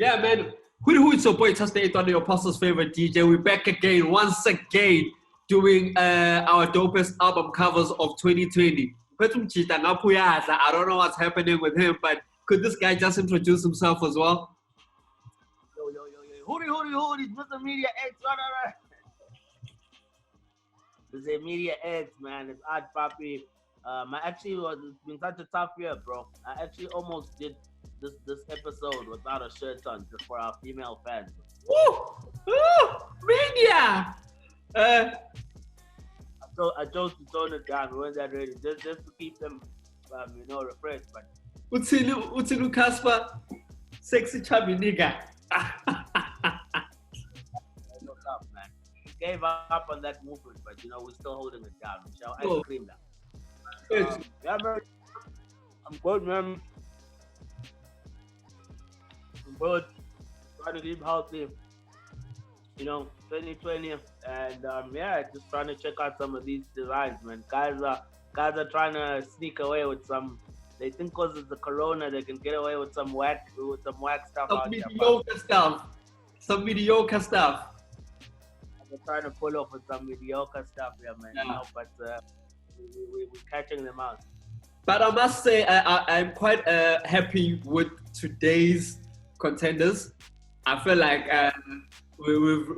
Yeah, man. Who is your boy? Just the on your pastor's favorite DJ. We're back again, once again, doing our Dopest album covers of 2020. I don't know what's happening with him, but could this guy just introduce himself as well? Yo. Hoodie, Mr MediaX. Right. This is MediaX, man. It's Art Papi. It's been such a tough year, bro. I actually almost did this episode without a shirt on, just for our female fans. Woo! Media! I chose to tone it down. We weren't that ready, just to keep them, refreshed. But Utilu Kasper, sexy chubby nigga. No tough, man. We gave up on that movement, but we're still holding it down. We shall ice cream that. Yeah, man. I'm good, man. I'm good. Trying to keep healthy. 2020, and just trying to check out some of these designs, man. Guys are trying to sneak away with some. They think because it's the corona, they can get away with some whack stuff out there. Some mediocre stuff. They're trying to pull off with some mediocre stuff here, man. Yeah. But we're catching them out. But I must say, I'm quite happy with today's contenders. I feel like we've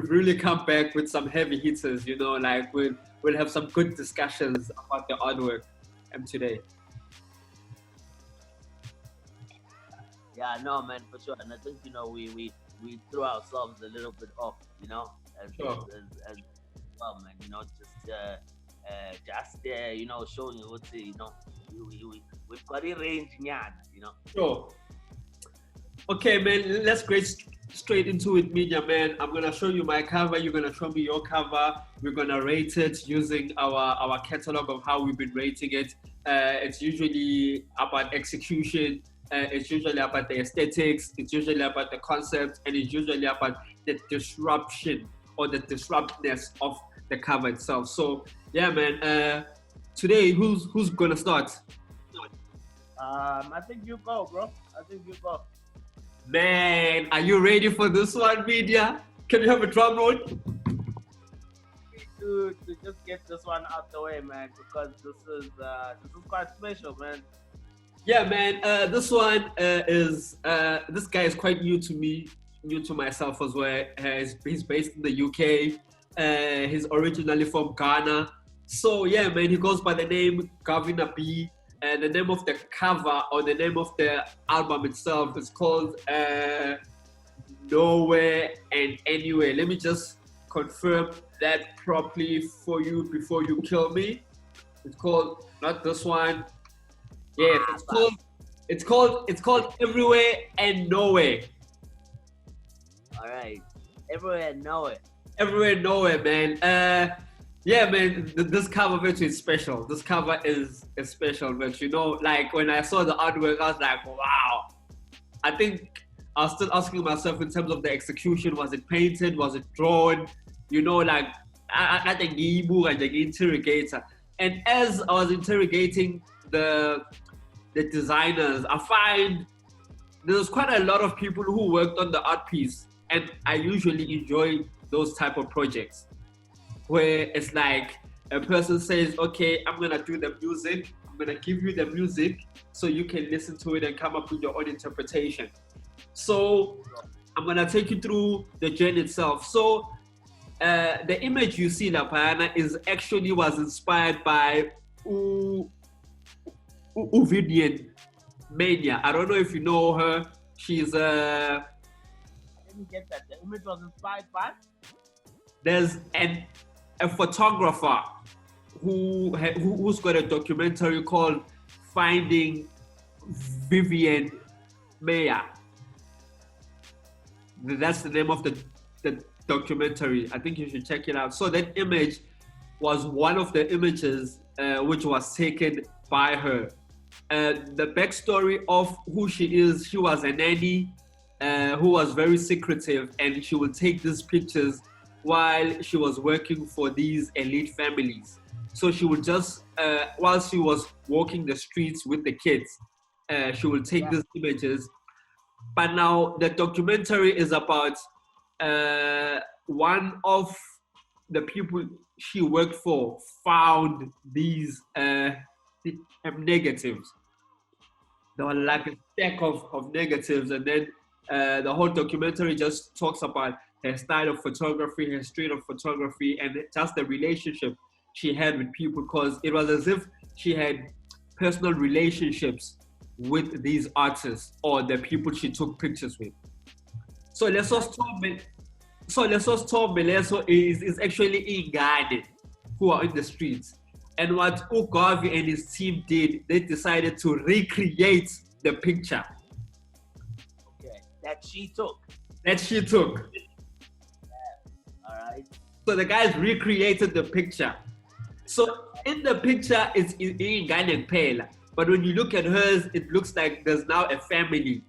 really come back with some heavy hitters. Like we'll have some good discussions about the artwork today. Yeah, no, man, for sure. And I think we threw ourselves a little bit off, as well, man. Showing you what we've got a range, Sure. Okay, man. Let's get straight into it, media, man. I'm gonna show you my cover. You're gonna show me your cover. We're gonna rate it using our catalog of how we've been rating it. It's usually about execution. It's usually about the aesthetics. It's usually about the concept, and it's usually about the disruption or the disruptness of the cover itself. So yeah, man. Today, who's gonna start? I think you go, bro. Man, are you ready for this one, media? Can you have a drum roll? To just get this one out the way, man, because this is quite special, man. Yeah, man. This one is this guy is quite new to me, new to myself as well. He's based in the UK. He's originally from Ghana. So yeah, man, he goes by the name Guvna B. And the name of the cover or the name of the album itself is called Nowhere and Anywhere. Let me just confirm that properly for you before you kill me. It's called, not this one. Yes, it's called Everywhere and Nowhere. All right, Everywhere and Nowhere. Everywhere and Nowhere, man. Yeah, man, this cover virtually is special. This cover is special, but like when I saw the artwork, I was like, wow. I think I was still asking myself in terms of the execution, was it painted, was it drawn? Like I think interrogator. And as I was interrogating the designers, I find there's quite a lot of people who worked on the art piece, and I usually enjoy those type of projects, where it's like a person says, okay, I'm gonna do the music, I'm gonna give you the music so you can listen to it and come up with your own interpretation. So I'm gonna take you through the journey itself. So the image you see, La Payana, was inspired by Vivian Mania. I don't know if you know her. She's I didn't get that. The image was inspired by? There's a photographer who's got a documentary called Finding Vivian Maya. That's the name of the documentary. I think you should check it out. So that image was one of the images which was taken by her. The backstory of who she is, she was a nanny who was very secretive, and she would take these pictures while she was working for these elite families. So she would just, while she was walking the streets with the kids, she would take these images, But now the documentary is about one of the people she worked for found these negatives. There were like a stack of negatives, and then the whole documentary just talks about her style of photography, her street of photography, and just the relationship she had with people, because it was as if she had personal relationships with these artists or the people she took pictures with. So Lesos Tom Meleso is actually in Ghana who are in the streets. And what Ugavi and his team did, they decided to recreate the picture. Okay, that she took. Yeah. All right. So the guys recreated the picture. So in the picture, it's in Ghanaian Pela. But when you look at hers, it looks like there's now a family.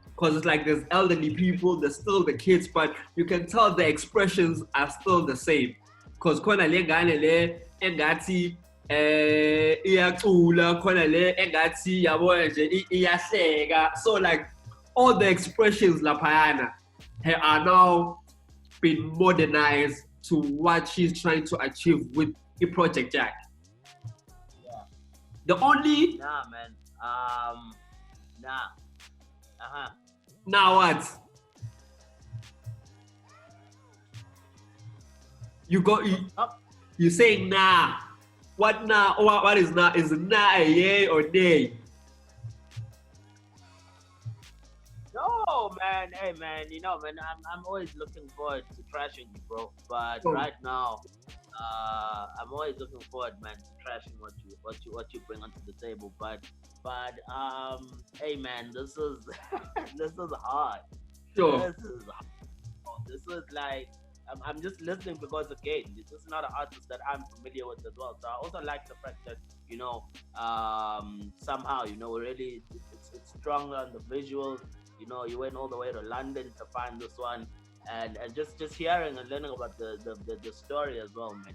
Because it's like there's elderly people, there's still the kids, but you can tell the expressions are still the same. Because khona le ngane le engathi iyacula, khona le engathi yabo nje iyahleka. So like all the expressions laphayana are now been modernized to what she's trying to achieve with the Project Jack. Yeah. The only Nah, man. Nah. Uh-huh. Now what? You saying nah. What nah? What is nah? Is nah a yay or nay? No, man. Hey, man. You know, man. I'm always looking forward to trashing you, bro. But right now, I'm always looking forward, man, to trashing what you bring onto the table. But hey, man, this is this is hard. Sure. This is like I'm just listening because again, this is not an artist that I'm familiar with as well. So I also like the fact that somehow really it's stronger on the visuals. You went all the way to London to find this one, and just hearing and learning about the story as well, man.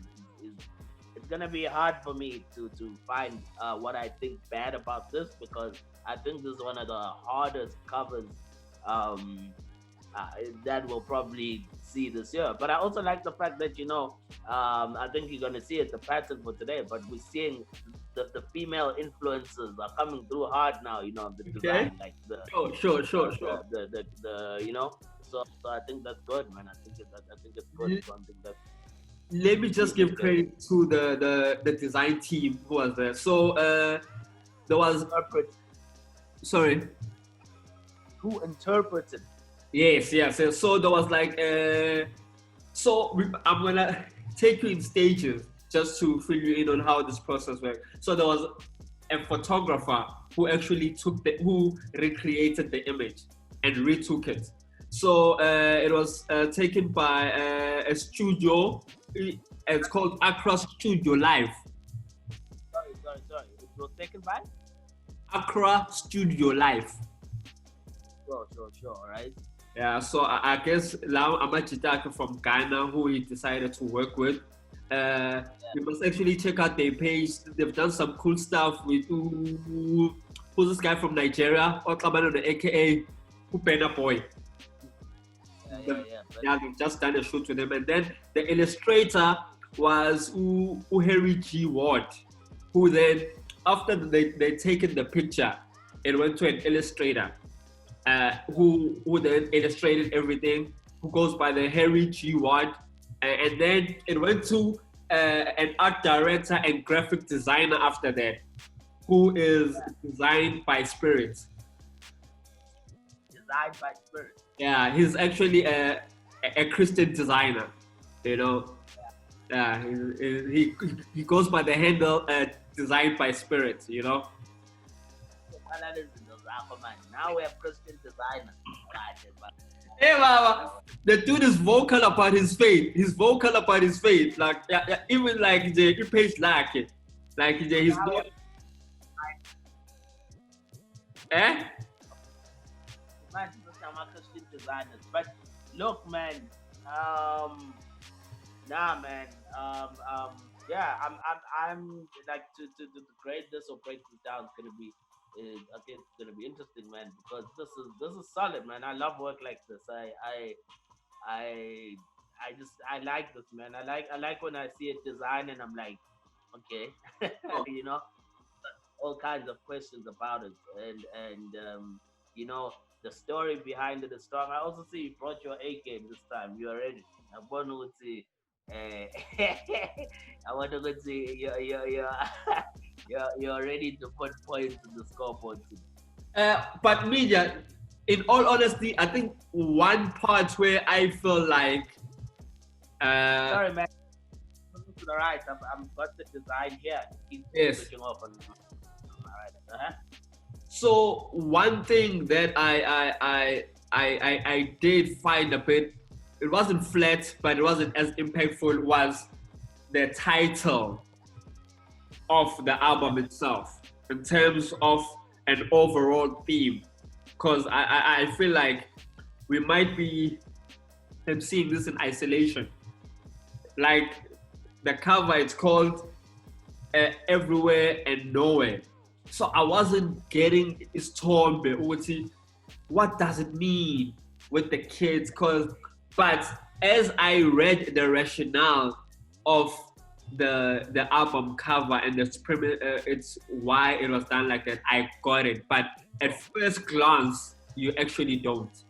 It's gonna be hard for me to find what I think bad about this, because I think this is one of the hardest covers that we'll probably see this year. But I also like the fact that I think you're gonna see it, the pattern for today. But we're seeing the female influences are coming through hard now. The design, like the sure. So I think that's good, man. I think it's good. Something that. Let me just give credit to the design team who was there. So there was. Sorry. Who interpreted? Yes. So there was like. I'm gonna take you in stages just to fill you in on how this process works. So there was a photographer who actually who recreated the image and retook it. So it was taken by a studio. It's called Accra Studio Live. Sorry. It was taken by Accra Studio Live. Sure. Right. Yeah. So I guess now Amachitaka from Ghana, who he decided to work with. You must actually check out their page. They've done some cool stuff with who's this guy from Nigeria? The AKA Upena Boy. Yeah, they've just done a shoot with him. And then the illustrator was Harry G. Ward, who then, after they taken the picture, it went to an illustrator who then illustrated everything, who goes by the Harry G. Ward. And then it went to an art director and graphic designer after that, who is Designed by Spirit. Designed by Spirit. Yeah, he's actually a Christian designer, Yeah, he goes by the handle Designed by Spirit, Now we have Christian designer. Hey, Mama, the dude is vocal about his faith. He's vocal about his faith. Like, even like the page like it. Like he's not. Man, Christian designers. But look, man. Yeah, I'm like to grade this or break this down is gonna be Okay, it's gonna be interesting, man, because this is solid, man. I love work like this. I I like this, man. I like when I see a design and I'm like, okay, Oh, you know, all kinds of questions about it, and you know, the story behind it is strong. I also see you brought your A game this time. You are ready. I want to see. I want to see you're you're ready to put points in the scoreboard today. but media, in all honesty, I think one part where I feel like, uh, Sorry, man. To the right, I'm got the design here. Keep yes. switching off on. All right. Uh-huh. So one thing that I did find a bit, it wasn't flat, but it wasn't as impactful, was the title of the album itself in terms of an overall theme. Because I feel like we might be seeing this in isolation. Like the cover, it's called Everywhere and Nowhere. So I wasn't getting its tone, what does it mean with the kids? But as I read the rationale of the album cover and it's why it was done like that, I got it. But at first glance, you actually don't.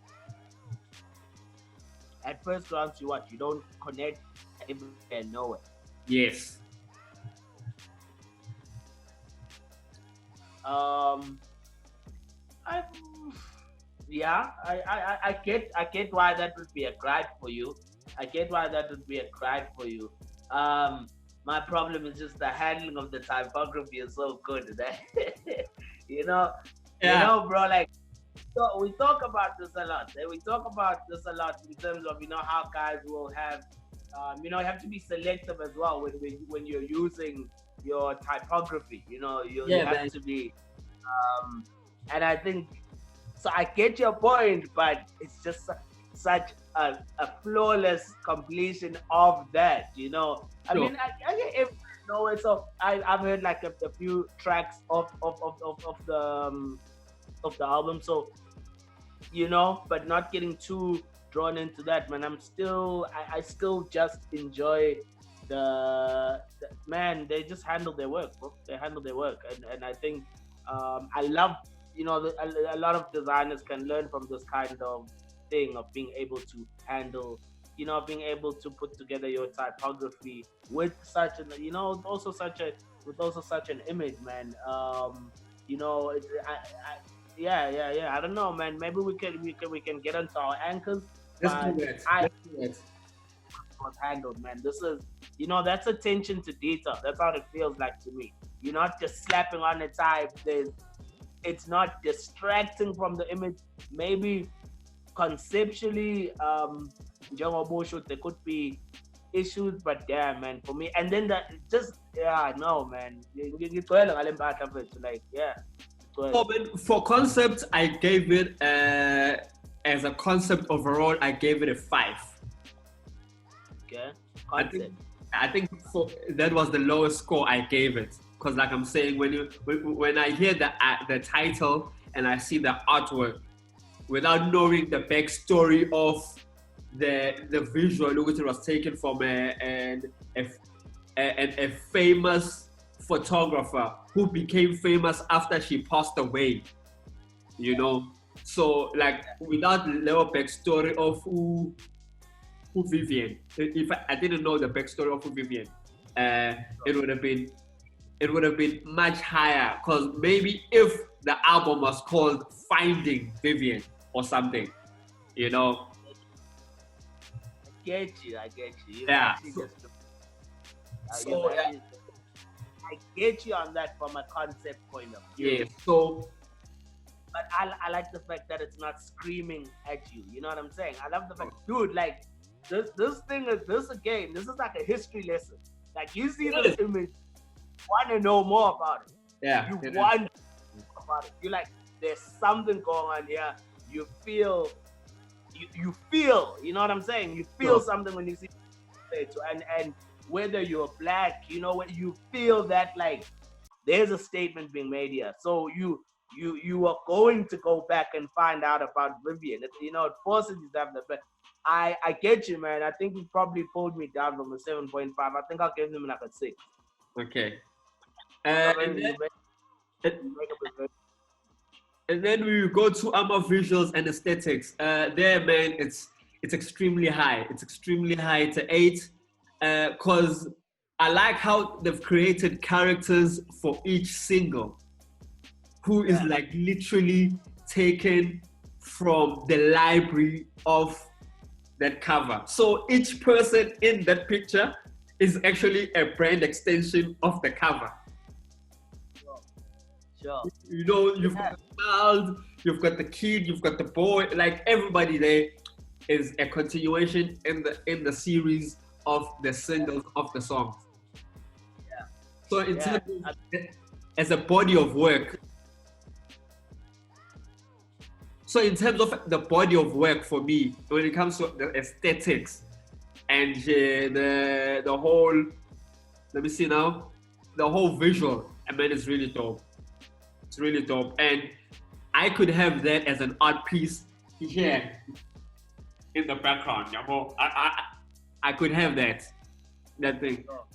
At first glance, you don't connect everywhere and nowhere. Yes. I yeah, I get why that would be a gripe for you. I get why that would be a gripe for you. My problem is just the handling of the typography is so good that you know, Yeah. bro. Like, so we talk about this a lot. We talk about this a lot in terms of how guys will have, you have to be selective as well when you're using your typography. You Yeah, have man. to be, and I think so. I get your point, but it's just such a flawless completion of that. I Sure. mean, I get it. No, so I've heard like a few tracks of the album. So but not getting too drawn into that, man. I still just enjoy the man. They just handle their work, bro. They handle their work, and I think I love a lot of designers can learn from this kind of thing of being able to handle, being able to put together your typography with such an with also such an image, man. Yeah. I don't know, man. Maybe we can get into our anchors, Let's do but that. I Let's do that. was handled, man. This is, that's attention to detail. That's how it feels like to me. You're not just slapping on a type. It's not distracting from the image. Maybe conceptually, there could be issues, but damn, man, for me. And then no, man. Like, yeah. Oh, man, for concept, I gave it as a concept overall, I gave it a 5. Okay. I think that was the lowest score I gave it, because like I'm saying, when I hear the title and I see the artwork, without knowing the backstory of the visual, which it was taken from a famous photographer who became famous after she passed away, so like without the little backstory of who Vivian. If I didn't know the backstory of Vivian, it would have been much higher. Because maybe if the album was called Finding Vivian or something, I get you. Yeah. I get you on that from a concept point of view. Yeah. So. But I like the fact that it's not screaming at you. You know what I'm saying? I love the fact, dude. Like this thing is this again. This is like a history lesson. Like you see this image, you want to know more about it. Yeah. You want to know about it. You're like, there's something going on here. You feel. You feel. You know what I'm saying? You feel something when you see it. And whether you're black, when you feel that like there's a statement being made here. So you you are going to go back and find out about Vivian. It forces you to have the. But I get you, man. I think he probably pulled me down from a 7.5. I think I gave him like a 6. Okay. And And then, and then we go to AMA visuals and aesthetics. There, man, it's extremely high. It's extremely high. It's an 8. Cause I like how they've created characters for each single, who is like literally taken from the library of that cover. So each person in that picture is actually a brand extension of the cover. Sure. You've got the child, you've got the kid, you've got the boy. Like everybody there is a continuation in the series of the singles of the songs. Yeah. So in terms of, as a body of work. So in terms of the body of work for me, when it comes to the aesthetics and the whole, let me see now, the whole visual, I mean, it's really dope. It's really dope. And I could have that as an art piece here in the background. I could have that thing. Oh,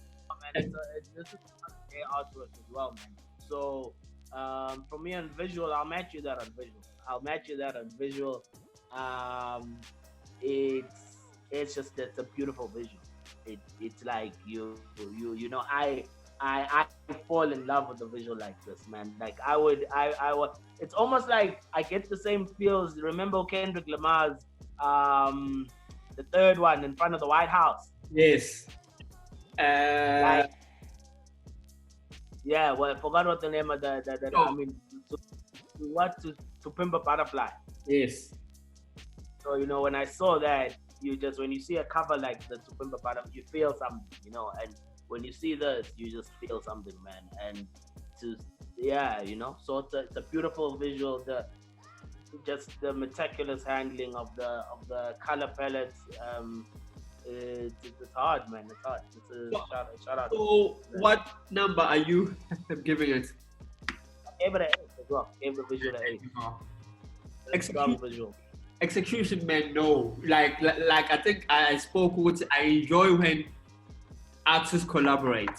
man, this is artwork as well, man. So for me on visual, I'll match you that on visual. It's a beautiful visual. It's like I fall in love with the visual like this, man. Like I would. It's almost like I get the same feels. Remember Kendrick Lamar's the third one in front of the White House? Yes. Well, I forgot what the name of the Oh. I mean, to Pimp a Butterfly. Yes. So when I saw that, when you see a cover like the To Pimp a Butterfly, you feel something, and when you see this, you just feel something, man. And so it's a beautiful visual. The meticulous handling of the color palettes. It's hard, man. It's hard. It's a shout out. So what number are you giving it? I gave it an 8 as well. Gave the visual an 8. Execution, man, no. Like I think I spoke with. I enjoy when artists collaborate.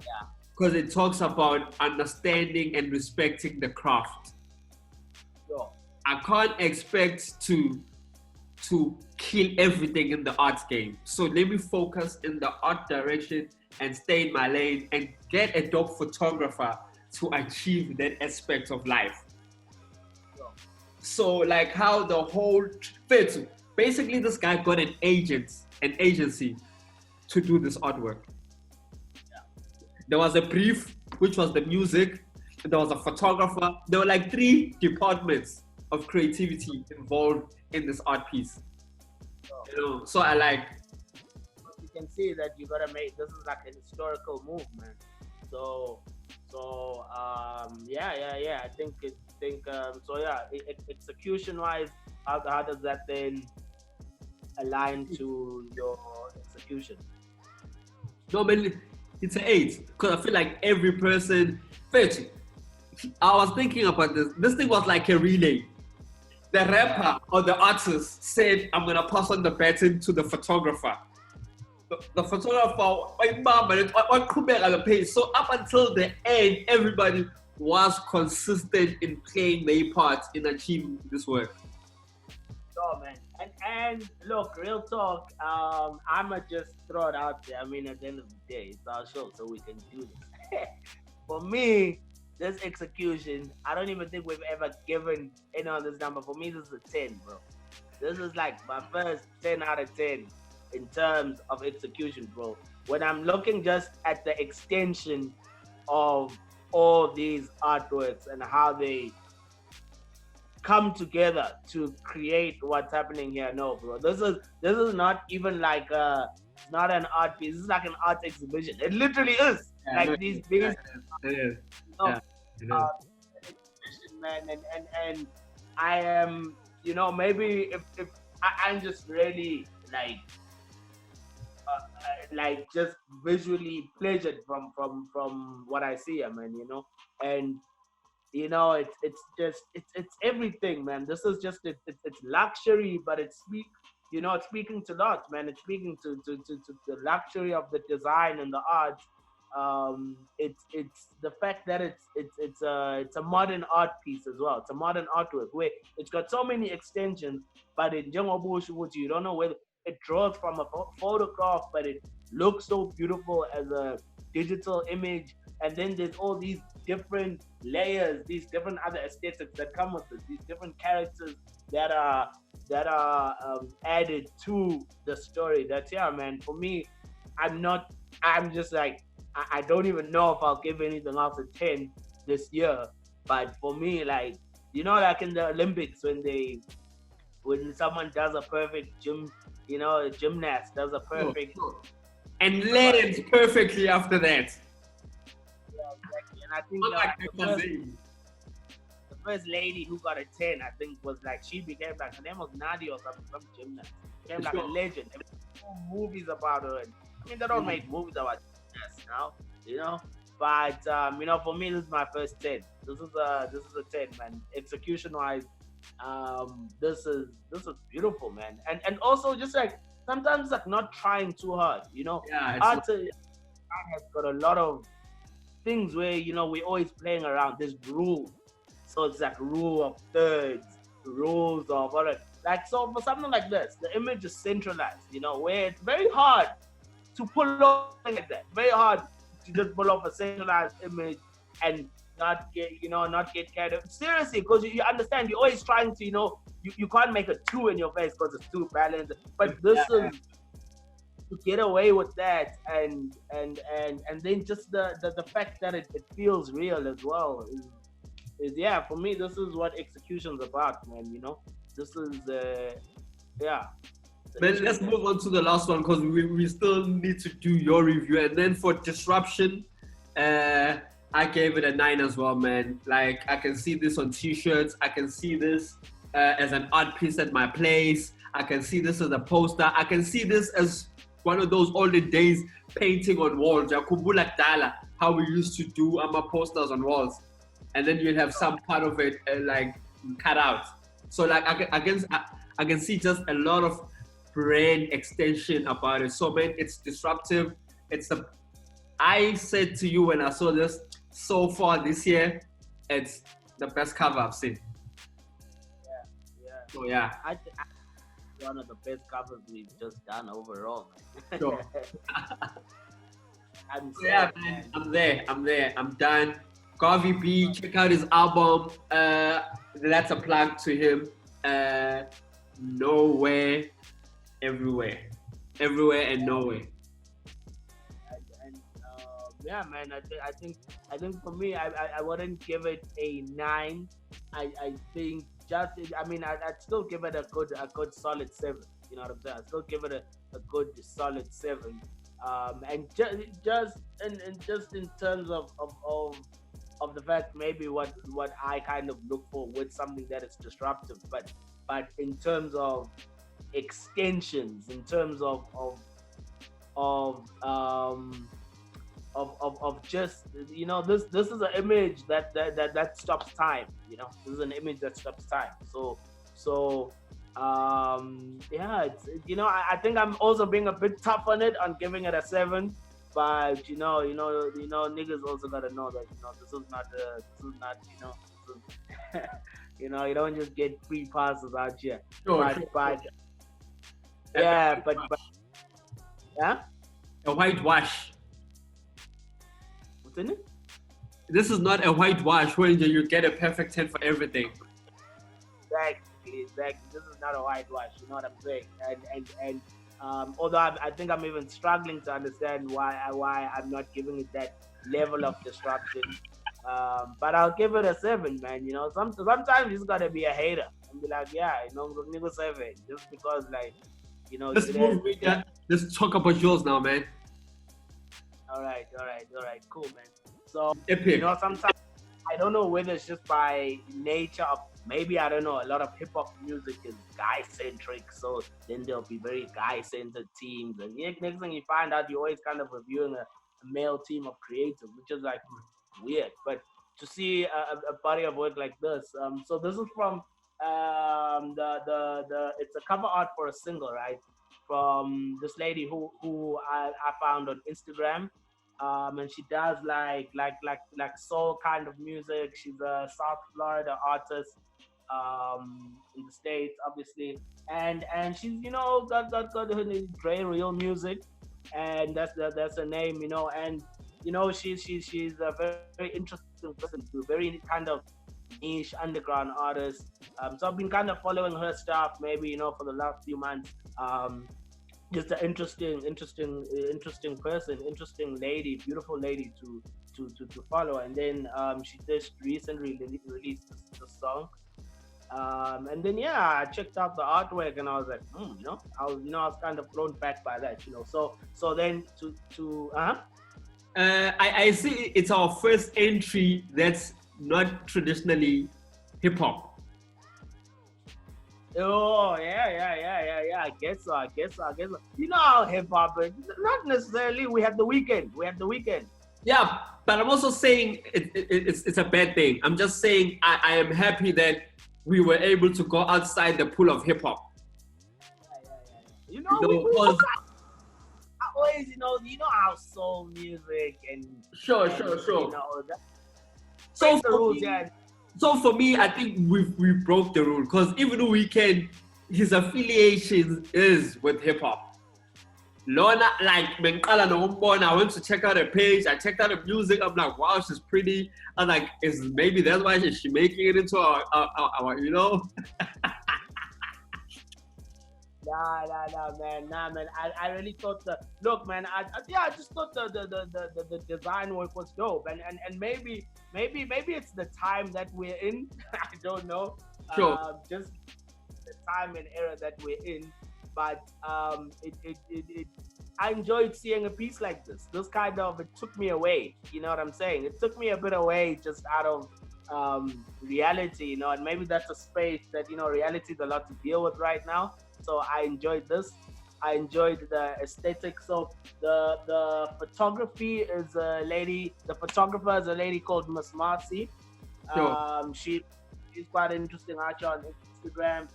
Yeah. Because it talks about understanding and respecting the craft. Sure. I can't expect to kill everything in the arts game. So let me focus in the art direction and stay in my lane and get a dope photographer to achieve that aspect of life. Sure. So like how the whole fits. Basically, this guy got an agency to do this artwork. Yeah. There was a brief, which was the music. There was a photographer. There were like 3 departments of creativity involved in this art piece. So I like. You can see that you gotta make this is like a historical move, man. So yeah. I think execution wise, how does that then align to your execution? No, but it's an 8 because I feel like every person. I was thinking about this. This thing was like a relay. The rapper or the artist said, "I'm gonna pass on the baton to the photographer." The photographer, the page. So up until the end, everybody was consistent in playing their part in achieving this work. Sure, man. And look, real talk. I'ma just throw it out there. I mean, at the end of the day, it's our show, so we can do this. For me, this execution, I don't even think we've ever given any on this number. For me, this is a 10, bro. This is like my first 10 out of 10 in terms of execution, bro. When I'm looking just at the extension of all these artworks and how they come together to create what's happening here. No, bro. This is not even like not an art piece. This is like an art exhibition. It literally is. Yeah, like these big man, and I am, maybe if I'm just really like just visually pleasured from what I see. I mean, and it's everything, man. This is just it's luxury, but it's speaking to lot, man. It's speaking to the luxury of the design and the art. It's the fact that it's a modern art piece as well. It's a modern artwork where it's got so many extensions, but in Jengobushu, you don't know whether it draws from a photograph, but it looks so beautiful as a digital image. And then there's all these different layers, these different other aesthetics that come with it, these different characters that are added to the story. That's man. For me, I'm just like I don't even know if I'll give anything else a 10 this year. But for me, like like in the Olympics when someone does a perfect a gymnast does a perfect and lands perfectly after that. Yeah, exactly. And I think the first lady who got a 10, I think, was like she became like her name was Nadia or something, some gymnast. Became like a legend. There were movies about her. And, I mean, they don't make movies about gymnasts now, But for me, this is my first 10. This is a 10, man. Execution wise, this is beautiful, man. And also just like sometimes like not trying too hard. Art has got a lot of things where we're always playing around this rule. So it's like rule of thirds, rules of all that. Like so for something like this, the image is centralized, where it's very hard to pull off like that. Very hard to just pull off a centralized image and not get carried away. Seriously, because you understand you're always trying to, you can't make a 2 in your face because it's too balanced. But this is to get away with that and then just the fact that it feels real as well is for me this is what execution's about, man. This is Man, let's move on to the last one because we still need to do your review. And then for disruption, I gave it a 9 as well, man. Like I can see this on t-shirts, I can see this as an art piece at my place, I can see this as a poster, I can see this as one of those olden days painting on walls. How we used to do posters on walls, and then you'd have some part of it like cut out. So like I can see just a lot of brand extension about it. So man, it's disruptive. I said to you when I saw this, so far this year, it's the best cover I've seen. Yeah. So yeah. I one of the best covers we've just done overall, man. Sure. Man. I'm there. I'm done. Garvey B, check out his album. That's a plug to him. Nowhere, everywhere and nowhere. Man. I think for me, I wouldn't give it a 9. I think I'd still give it a good solid 7. You know what I'm saying? I'd still give it a good solid 7. And just in terms of the fact maybe what I kind of look for with something that is disruptive, but in terms of extensions, in terms of just this is an image that stops time. This is an image that stops time. So I think I'm also being a bit tough on it, on giving it a 7. But niggas also gotta know that this is not you don't just get free passes out here. Sure. But a whitewash. What's in it? This is not a whitewash where you get a perfect 10 for everything. Exactly. This is not a whitewash. You know what I'm saying? And although I think I'm even struggling to understand why I'm not giving it that level of disruption. But I'll give it a 7, man. Sometimes you just gotta be a hater and be like, nigga 7, just because Let's talk about yours now, man. All right, cool, man. So Epic. Sometimes I don't know whether it's just by nature of maybe I don't know. A lot of hip hop music is guy centric, so then there'll be very guy centered teams, and next thing you find out, you're always kind of reviewing a male team of creators, which is like weird. But see a body of work like this. So this is from the it's a cover art for a single, right? From this lady who I found on Instagram. And she does like soul kind of music. She's a South Florida artist, in the States, obviously, and she's got her name, Drea Réal Music, and that's her name, and she's a very interesting person, too, very kind of niche underground artist. So I've been kind of following her stuff, maybe for the last few months. Just an interesting person, interesting lady, beautiful lady to follow. And then she just recently released this song. And then I checked out the artwork and I was like, I was kind of thrown back by that, So then I see it's our first entry that's not traditionally hip hop. Oh yeah. I guess so. You know how hip hop is. Not necessarily. We have the weekend. Yeah, but I'm also saying it's a bad thing. I'm just saying I am happy that we were able to go outside the pool of hip hop. Yeah. We always, how soul music and sure. So for me, I think we broke the rule, because even Weekend, his affiliation is with hip hop. Lona, like Menkala Nombon, I went to check out her page. I checked out her music. I'm like, wow, she's pretty. I'm like, maybe that's why she's making it into our Nah, man. I really thought I just thought the design work was dope, and maybe it's the time that we're in. I don't know. Sure. Just the time and era that we're in, but I enjoyed seeing a piece like this. This kind of, it took me away. You know what I'm saying? It took me a bit away just out of reality, and maybe that's a space that reality is a lot to deal with right now. So I enjoyed this. I enjoyed the aesthetic. So the photography is a lady. The photographer is a lady called Miss Marcy. Sure. She's quite an interesting archer on Instagram.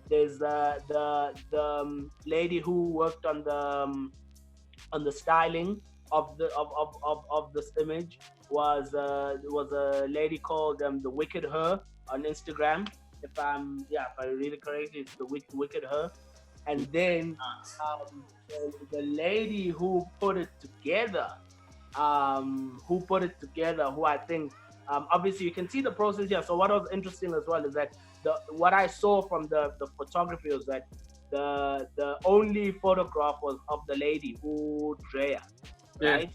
There's the lady who worked on the styling of this image was a lady called the Wicked Her on Instagram. If I read it correctly, it's the Wicked Her. And then the lady who put it together, who I think, obviously you can see the process here. So what was interesting as well is that what I saw from the photography was that the only photograph was of the lady who Drea, right?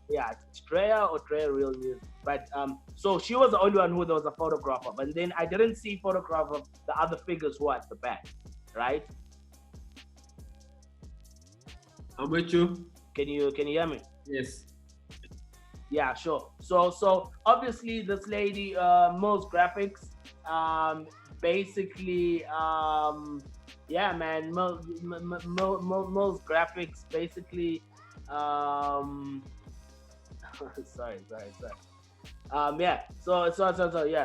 Yeah, it's Drea or Drea Réal Music. But so she was the only one who there was a photograph of, and then I didn't see photograph of the other figures who are at the back, right? I'm with you. Can you hear me? Yes. Yeah, sure. So obviously this lady, Mo's Graphics, basically, Mo's Graphics basically, sorry.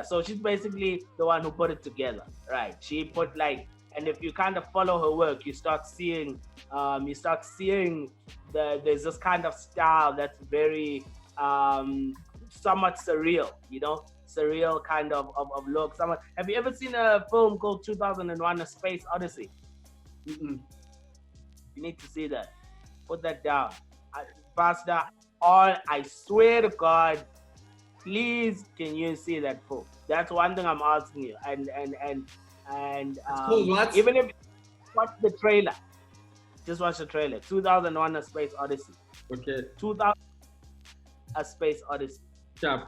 So she's basically the one who put it together, right? She put and if you kind of follow her work, you start seeing there's this kind of style that's very somewhat surreal, surreal kind of look. Have you ever seen a film called 2001: A Space Odyssey? Mm-mm. You need to see that. Put that down. Pastor, I swear to God, please, can you see that film? That's one thing I'm asking you. And even if you watch the trailer, just watch the trailer. 2001: A Space Odyssey. Okay. 2000: A Space Odyssey. Yeah.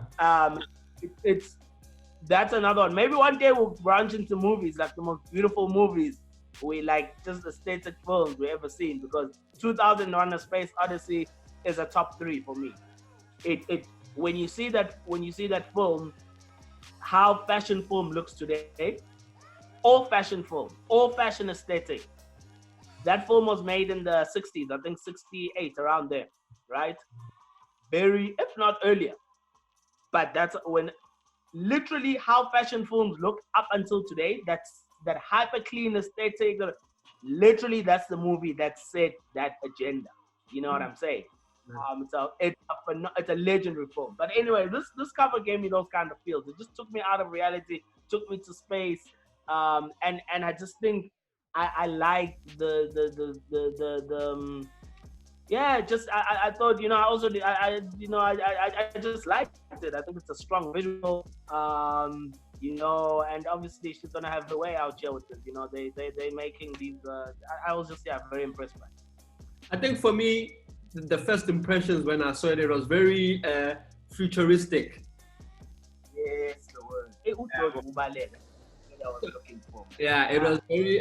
That's another one. Maybe one day we'll branch into movies, like the most beautiful movies we like, just aesthetic films we ever seen, because 2001: A Space Odyssey is a top 3 for me. When you see that film, how fashion film looks today, all fashion aesthetic. That film was made in the 60s, I think 68, around there, right? Very, if not earlier. but that's when literally how fashion films look up until today. That's that hyper clean aesthetic. Literally, that's the movie that set that agenda. You know what I'm saying? So it's a legendary film. But anyway, this cover gave me those kind of feels. It just took me out of reality, took me to space, and I just think I like yeah, just I thought, I also I just liked it. I think it's a strong visual, and obviously she's gonna have her way out here with it. They making these. I was just very impressed by it. I think for me, the first impressions when I saw it, it was very futuristic. Yes, the word. It was I was looking for. Yeah, it was very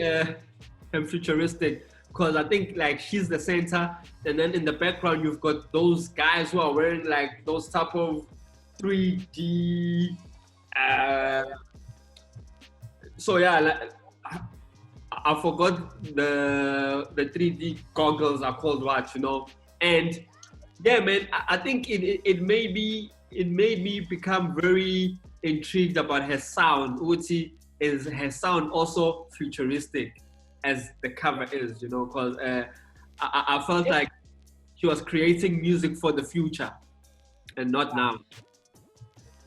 futuristic. Because I think like she's the center, and then in the background you've got those guys who are wearing like those type of 3D. So yeah, like, I forgot the 3D goggles are called what, and yeah, man, I think it made me become very intrigued about her sound. Uti, is her sound also futuristic as the cover is, because I felt like she was creating music for the future and not now.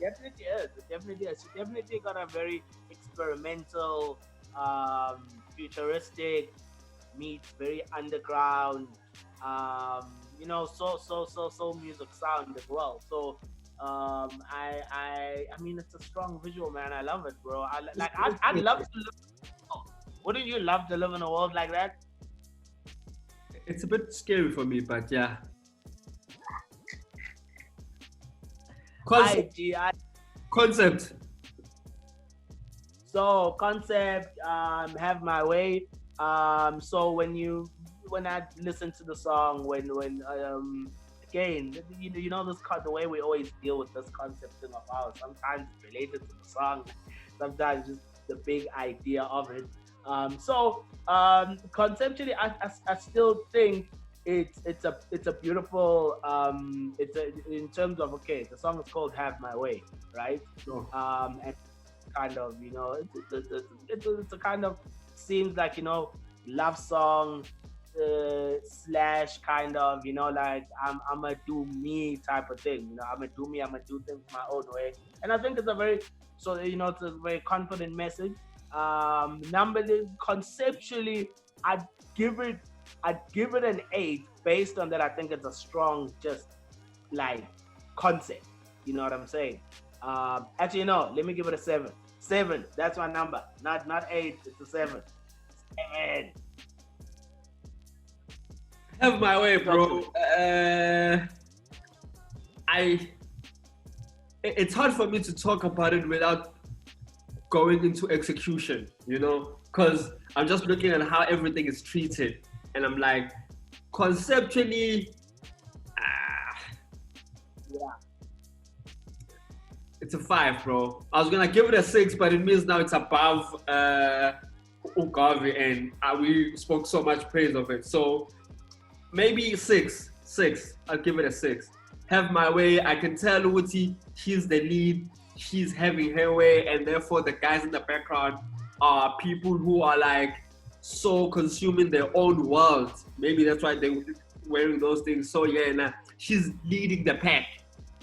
Definitely is. It definitely is. She definitely got a very experimental, futuristic, meets very underground, so music sound as well. So I mean, it's a strong visual, man. I love it, bro. I'd love to live. Wouldn't you love to live in a world like that? It's a bit scary for me, but yeah. Concept. So concept, have my way. So when I listen to the song, when again, this the way we always deal with this concept thing of ours. Sometimes it's related to the song, sometimes just the big idea of it. Conceptually, I still think it's a beautiful in terms of the song is called "Have My Way," right? Sure. And kind of it's a kind of seems like love song slash kind of like I'm a do me type of thing. I'm a do me. I'm gonna do things my own way, and I think it's a very it's a very confident message. Conceptually, I'd give it an 8 based on that. I think it's a strong, just like concept. You know what I'm saying? Actually, no. Let me give it a 7. 7. That's my number. Not 8. It's a 7. 7. Have my way, bro. It's hard for me to talk about it without going into execution, because I'm just looking at how everything is treated, and I'm like, conceptually, it's a 5, bro. I was gonna give it a 6, but it means now it's above Ugavi, and we spoke so much praise of it. So maybe 6. I'll give it a 6. Have my way. I can tell Uti, she's the lead. She's having her way, and therefore the guys in the background are people who are like so consuming their own world. Maybe that's why they're wearing those things. So yeah, she's leading the pack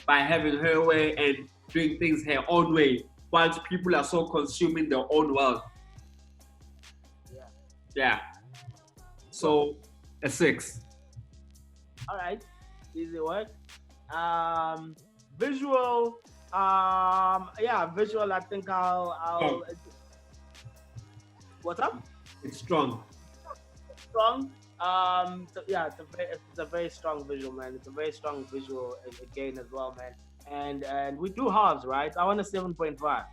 by having her way and doing things her own way, whilst people are so consuming their own world. Yeah. So a 6. All right, easy work. Visual. Visual. I think I'll. What's up? It's strong. Strong. It's a very strong visual, man. It's a very strong visual again as well, man. And we do halves, right? I want a 7.5.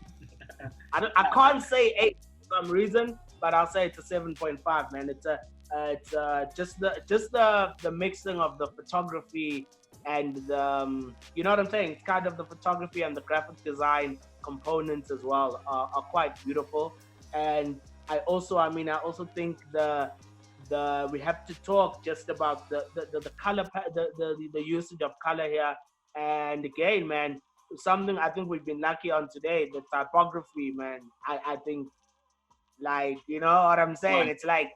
I can't say 8 for some reason, but I'll say it's a 7.5, man. It's just the mixing of the photography and the, you know what I'm saying? It's kind of the photography and the graphic design components as well are quite beautiful. And I also think we have to talk just about the color, the usage of color here. And again, man, something I think we've been lucky on today. The typography, man. I think, like, you know what I'm saying. It's like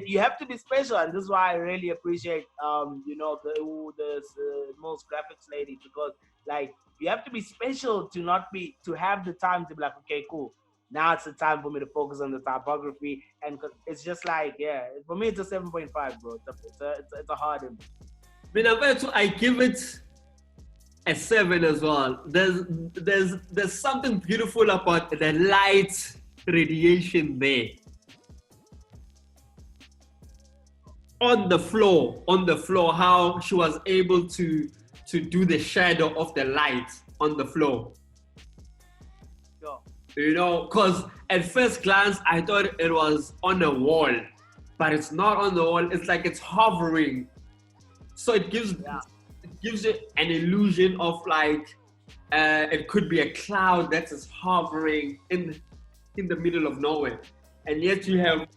you have to be special, and this is why I really appreciate you know, the most graphics lady, because like you have to be special to have the time to be like, okay, cool. Now it's the time for me to focus on the typography, and it's just like, yeah, for me it's a 7.5, bro. It's a hard image. I give it a 7 as well. There's something beautiful about the light radiation there. On the floor, how she was able to do the shadow of the light on the floor. Sure. You know, because at first glance I thought it was on a wall, but it's not on the wall. It's like it's hovering, so it gives you an illusion of like it could be a cloud that is hovering in the middle of nowhere, and yet you have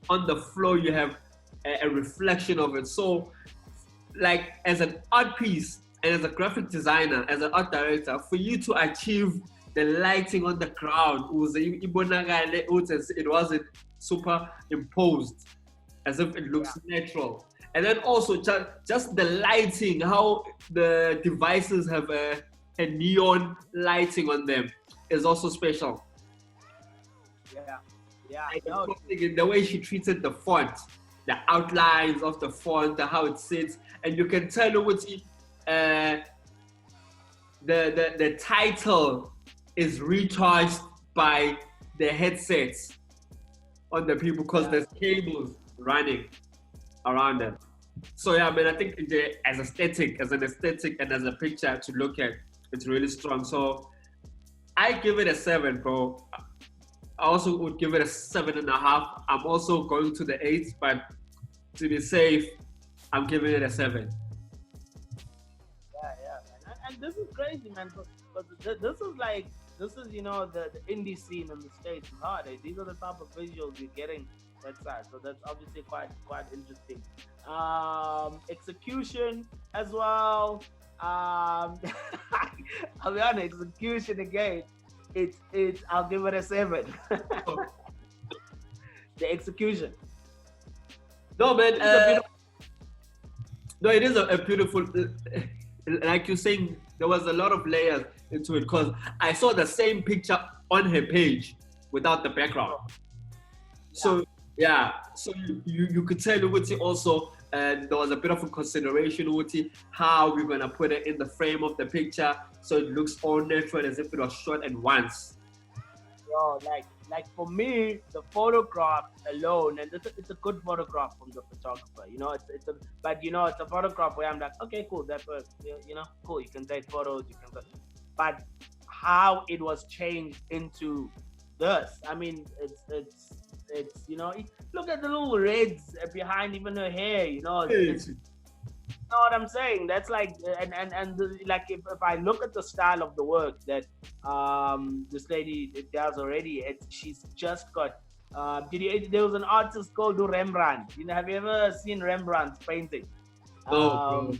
on the floor you have a reflection of it. So like as an art piece and as a graphic designer, as an art director, for you to achieve the lighting on the crowd, it wasn't superimposed, as if it looks natural. And then also just the lighting, how the devices have a neon lighting on them is also special. Yeah. The way she treated the font, the outlines of the font, how it sits, and you can tell what's the title is recharged by the headsets on the people, because there's cables running around them. So yeah, I think as an aesthetic and as a picture to look at, it's really strong. So I give it a 7, bro. I also would give it a 7.5. I'm also going to the 8, but to be safe, I'm giving it a 7. Yeah. And this is crazy, man. But this is, you know, the indie scene in the States is hard. These are the type of visuals you're getting that side. So that's obviously quite interesting. Execution as well. I'll be honest, execution again. It's I'll give it a 7. The execution. No, man. No, it is a beautiful. Like you're saying, there was a lot of layers into it, because I saw the same picture on her page without the background. So you could tell Uti also, and there was a bit of a consideration Uti how we're gonna put it in the frame of the picture so it looks all natural, as if it was shot at once. Yo, like for me, the photograph alone, and it's a good photograph from the photographer. You know, it's a photograph where I'm like, okay, cool, that was, you know, cool. You can take photos, but how it was changed into this, I mean, it's you know, look at the little reds behind even her hair. You know, you know what I'm saying? That's like, like if I look at the style of the work that this lady does already, she's just got. There was an artist called Rembrandt. You know, have you ever seen Rembrandt's painting? It was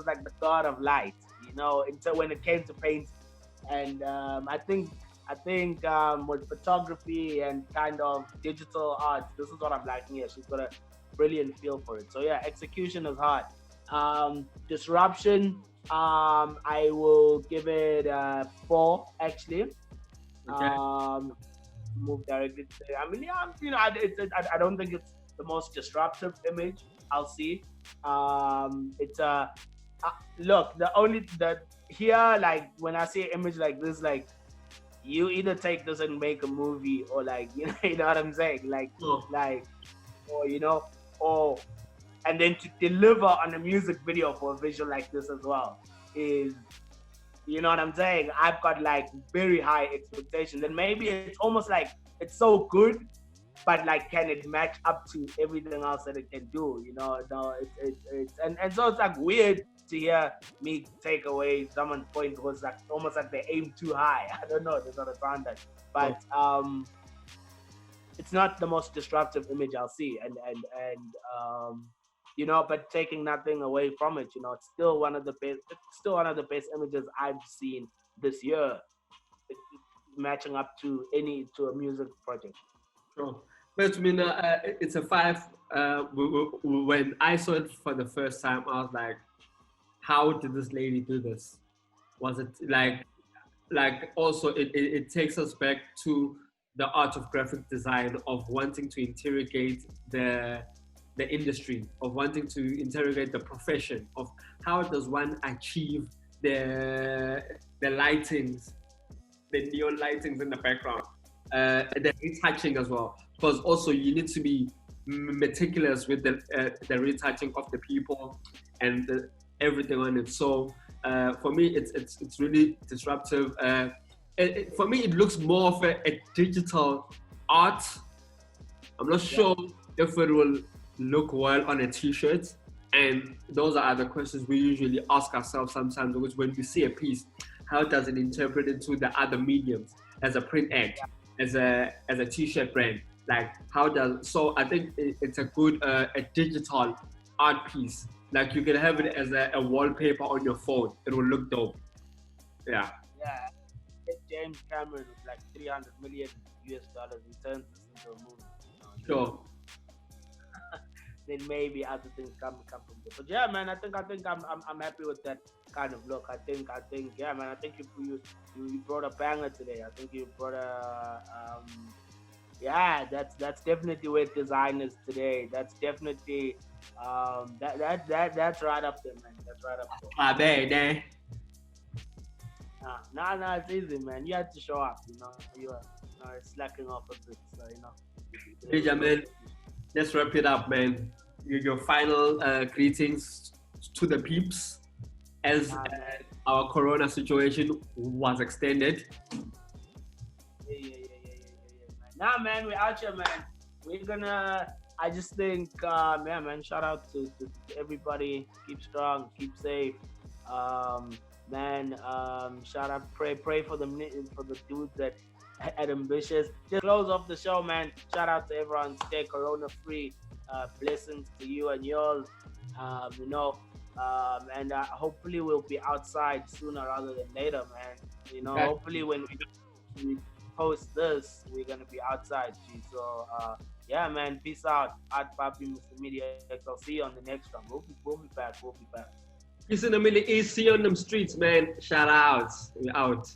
like the god of light. You know, until when it came to painting, and I think with photography and kind of digital art, this is what I'm liking here. She's got a brilliant feel for it. So yeah, execution is hard. Disruption, I will give it 4 actually. Okay. Move directly to, I mean, yeah, you know, I don't think it's the most disruptive image I'll see. It's look, here, like when I see an image like this, like, you either take this and make a movie, or like, you know what I'm saying? Like, or, you know, and then to deliver on a music video for a visual like this as well is, you know what I'm saying? I've got like very high expectations, and maybe it's almost like it's so good, but like, can it match up to everything else that it can do? You know, no, it's and so it's like weird to hear me take away someone's point, because like almost like they aim too high. I don't know, there's not a sound that, but it's not the most disruptive image I'll see, and but taking nothing away from it. It's still one of the best. It's still one of the best images I've seen this year, matching up to a music project. Sure. But I mean, it's a five. When I saw it for the first time, I was like, how did this lady do this? Was it like also it takes us back to the art of graphic design, of wanting to interrogate the industry, of wanting to interrogate the profession, of how does one achieve the lightings, the neon lightings in the background, the retouching as well, because also you need to be meticulous with the retouching of the people and everything on it. So for me, it's really disruptive. For me, it looks more of a digital art. I'm not sure if it will look well on a t-shirt, and those are the questions we usually ask ourselves sometimes, because when we see a piece, how does it interpret into the other mediums, as a print ad, as a t-shirt brand, like how does, so I think it's a good a digital art piece. Like you can have it as a wallpaper on your phone, it will look dope. Yeah James Cameron with like $300 million US, he turns this into a movie. Sure. Then maybe other things come from there. But yeah, man, I think I'm happy with that kind of look. I think yeah, man, I think you brought a banger today. I think you brought a yeah, that's definitely where design is today. That's definitely that's right up there, man. That's right up there. No, it's easy, man. You have to show up, you're slacking off a bit, so Yeah, man. Let's wrap it up, man. Your final greetings to the peeps as our corona situation was extended. Yeah, man. Nah, man, we're out here, man. We're gonna, I just think, yeah, man, shout out to everybody. Keep strong, keep safe. Man, shout out, pray for the dudes that at Ambitious. Just close off the show, man. Shout out to everyone. Stay corona free. Blessings to you and yours. And hopefully we'll be outside sooner rather than later, man. Hopefully when we post this, we're gonna be outside. So yeah, man. Peace out. Art Papi, Mr MediaX. I'll see you on the next one. We'll be back. Peace in the Middle East. See you on them streets, man. Shout outs. We're out.